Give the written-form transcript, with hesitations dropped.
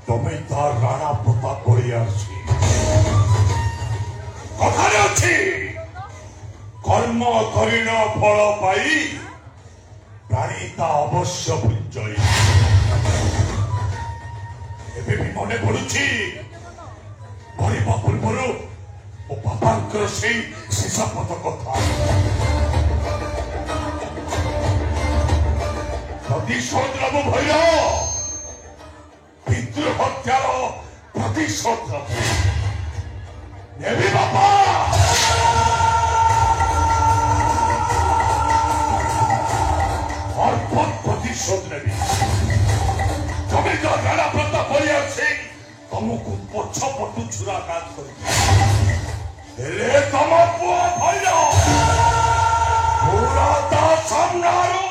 তুমি তার রানা প্রতাপ করে আসছি কথারে ଅଛି কর্ম করিণ ফল পাই প্রাণী তা অবশ্য বিজয়ী ଏବେ ବି ମନେ ପଡୁଛି ମରିବା ପୂର୍ବରୁ ମୋ ବାପାଙ୍କର ସେଇ ଶେଷପଥ କଥା ପ୍ରତିଶୋଧ ନେବ ଭୟ ବିଦ୍ରୋହ ହତ୍ୟାର ପ୍ରତିଶୋଧ ନେବି ବାପା অর্পণ প্রতিশোধ নেবি তুমি তো রানা প্রতাপ বলিয়ার সিং তমକୁ ପଛପଟୁ ଛୁରାଘାତ କରିବି ହେଲେ ତମ ପୁଅ ଭୟ ପୁରା ତା ସାମ୍ନାରୁ